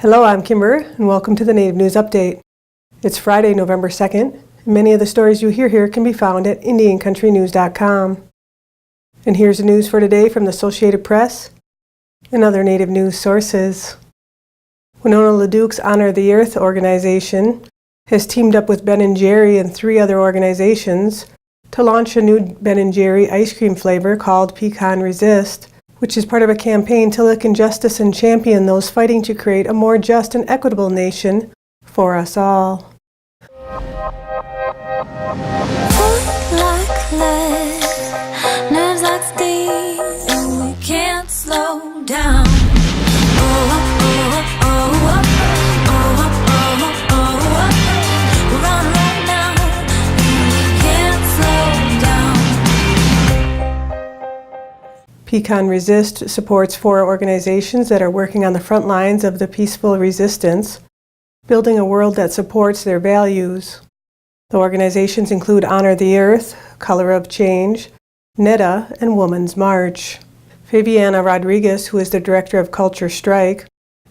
Hello, I'm Kimber, and welcome to the Native News Update. It's Friday, November 2nd, and many of the stories you hear here can be found at IndianCountryTV. And here's the news for today from the Associated Press and other Native news sources. Winona LaDuke's Honor the Earth organization has teamed up with Ben & Jerry and 3 other organizations to launch a new Ben & Jerry ice cream flavor called Pecan Resist, which is part of a campaign to look injustice and champion those fighting to create a more just and equitable nation for us all. Like lead, nerves like steel, and we can't slow down. We're on right now, and we can't slow down. Pecan Resist supports 4 organizations that are working on the front lines of the peaceful resistance, building a world that supports their values. The organizations include Honor the Earth, Color of Change, NETA, and Women's March. Fabiana Rodriguez, who is the director of Culture Strike,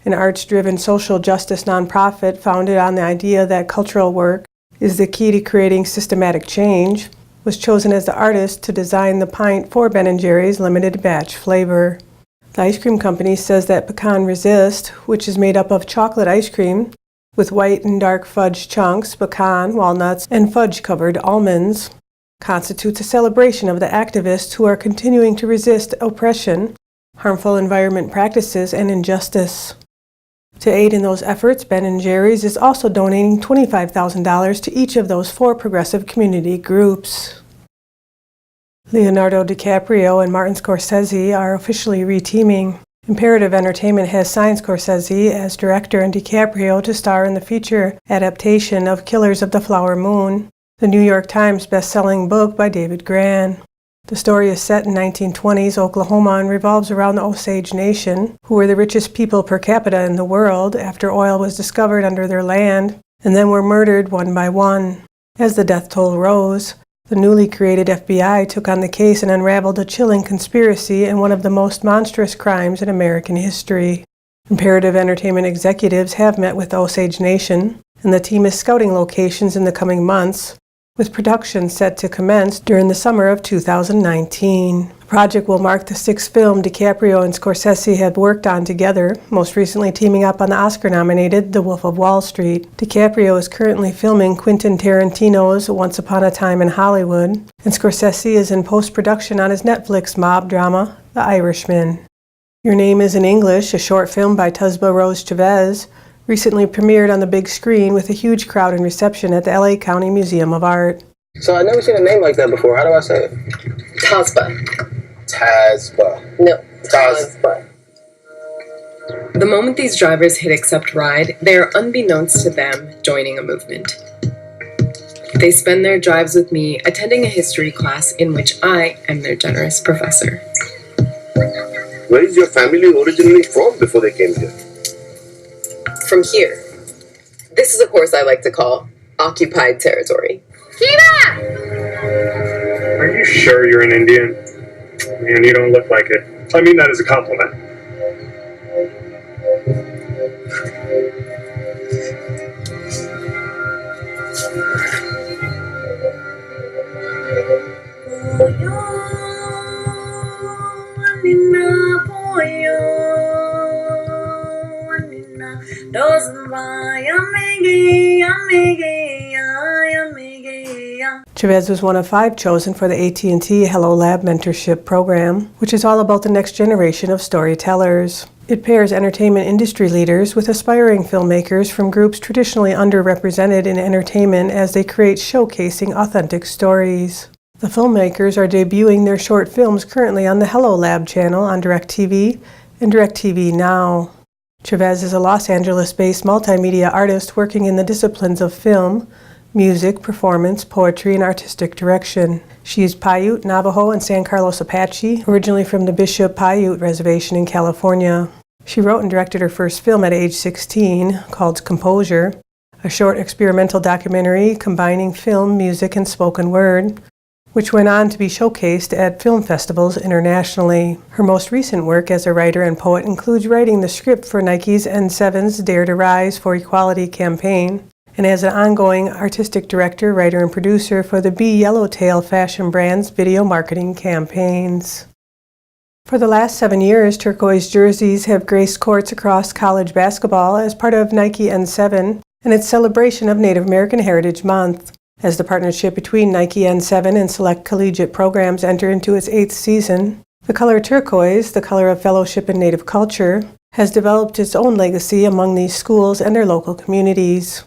an arts-driven social justice nonprofit founded on the idea that cultural work is the key to creating systematic change, was chosen as the artist to design the pint for Ben & Jerry's limited batch flavor. The ice cream company says that Pecan Resist, which is made up of chocolate ice cream with white and dark fudge chunks, pecan, walnuts, and fudge-covered almonds, constitutes a celebration of the activists who are continuing to resist oppression, harmful environment practices, and injustice. To aid in those efforts, Ben & Jerry's is also donating $25,000 to each of those 4 progressive community groups. Leonardo DiCaprio and Martin Scorsese are officially reteaming. Imperative Entertainment has signed Scorsese as director and DiCaprio to star in the feature adaptation of Killers of the Flower Moon, the New York Times best-selling book by David Grann. The story is set in 1920s Oklahoma and revolves around the Osage Nation, who were the richest people per capita in the world after oil was discovered under their land, and then were murdered one by one. As the death toll rose, the newly created FBI took on the case and unraveled a chilling conspiracy and one of the most monstrous crimes in American history. Imperative Entertainment executives have met with the Osage Nation, and the team is scouting locations in the coming months, with production set to commence during the summer of 2019. The project will mark the 6th film DiCaprio and Scorsese have worked on together, most recently teaming up on the Oscar-nominated The Wolf of Wall Street. DiCaprio is currently filming Quentin Tarantino's Once Upon a Time in Hollywood, and Scorsese is in post-production on his Netflix mob drama, The Irishman. Your Name is in English, a short film by Tazbah Rose Chavez, recently premiered on the big screen with a huge crowd and reception at the LA County Museum of Art. So I've never seen a name like that before. How do I say it? Tazbah. Tazbah. No, Tazbah. The moment these drivers hit accept ride, they are unbeknownst to them joining a movement. They spend their drives with me attending a history class in which I am their generous professor. Where is your family originally from before they came here? From here. This is a course I like to call occupied territory. Kiva! Are you sure you're an Indian? Man, you don't look like it. I mean that as a compliment. Chavez was one of 5 chosen for the AT&T Hello Lab Mentorship Program, which is all about the next generation of storytellers. It pairs entertainment industry leaders with aspiring filmmakers from groups traditionally underrepresented in entertainment as they create showcasing authentic stories. The filmmakers are debuting their short films currently on the Hello Lab channel on DirecTV and DirecTV Now. Chavez is a Los Angeles-based multimedia artist working in the disciplines of film, music, performance, poetry, and artistic direction. She is Paiute, Navajo, and San Carlos Apache, originally from the Bishop Paiute Reservation in California. She wrote and directed her first film at age 16, called Composure, a short experimental documentary combining film, music, and spoken word, which went on to be showcased at film festivals internationally. Her most recent work as a writer and poet includes writing the script for Nike's N7's Dare to Rise for Equality campaign, and as an ongoing artistic director, writer, and producer for the Be Yellowtail fashion brand's video marketing campaigns. For the last 7 years, turquoise jerseys have graced courts across college basketball as part of Nike N7 and its celebration of Native American Heritage Month. As the partnership between Nike N7 and select collegiate programs enter into its 8th season, the color turquoise, the color of fellowship and Native culture, has developed its own legacy among these schools and their local communities.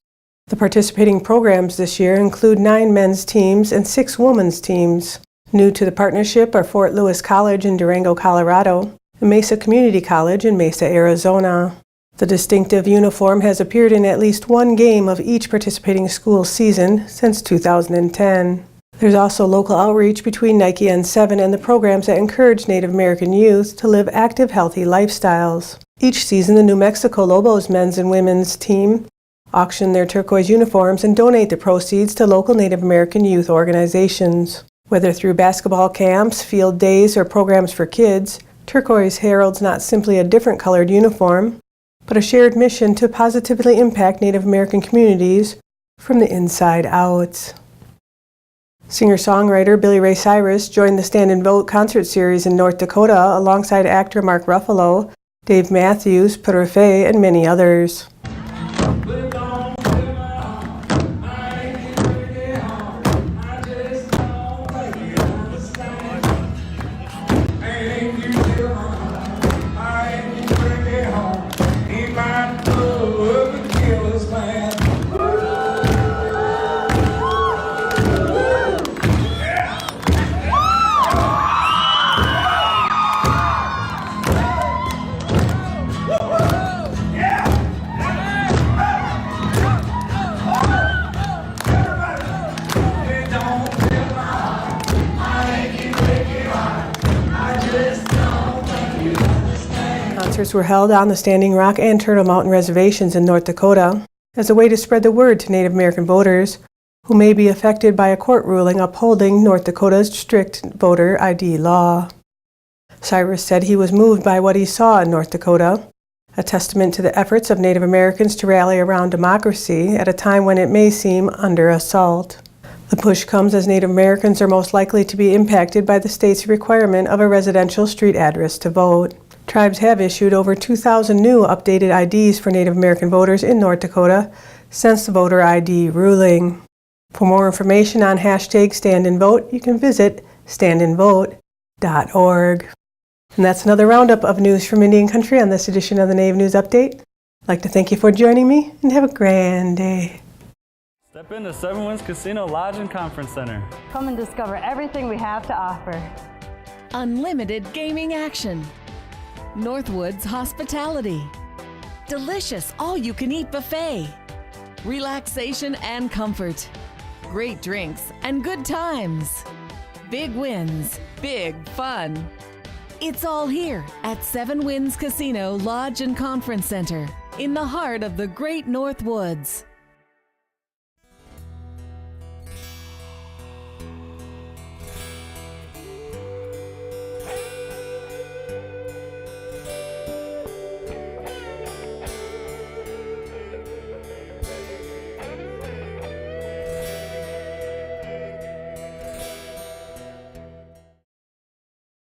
The participating programs this year include 9 men's teams and 6 women's teams. New to the partnership are Fort Lewis College in Durango, Colorado, and Mesa Community College in Mesa, Arizona. The distinctive uniform has appeared in at least one game of each participating school season since 2010. There's also local outreach between Nike N7 and the programs that encourage Native American youth to live active, healthy lifestyles. Each season, the New Mexico Lobos men's and women's team auction their turquoise uniforms and donate the proceeds to local Native American youth organizations. Whether through basketball camps, field days, or programs for kids, turquoise heralds not simply a different colored uniform, but a shared mission to positively impact Native American communities from the inside out. Singer-songwriter Billy Ray Cyrus joined the Stand and Vote concert series in North Dakota alongside actor Mark Ruffalo, Dave Matthews, Purefe, and many others. Concerts were held on the Standing Rock and Turtle Mountain reservations in North Dakota as a way to spread the word to Native American voters who may be affected by a court ruling upholding North Dakota's strict voter ID law. Cyrus said he was moved by what he saw in North Dakota, a testament to the efforts of Native Americans to rally around democracy at a time when it may seem under assault. The push comes as Native Americans are most likely to be impacted by the state's requirement of a residential street address to vote. Tribes have issued over 2,000 new updated IDs for Native American voters in North Dakota since the voter ID ruling. For more information on hashtag StandNVote, you can visit StandNVote.org. And that's another roundup of news from Indian Country on this edition of the Native News Update. I'd like to thank you for joining me and have a grand day. Step into Seven Winds Casino Lodge and Conference Center. Come and discover everything we have to offer. Unlimited gaming action. Northwoods hospitality. Delicious all-you-can-eat buffet. Relaxation and comfort. Great drinks and good times. Big wins, big fun. It's all here at Seven Winds Casino Lodge and Conference Center in the heart of the Great North Woods.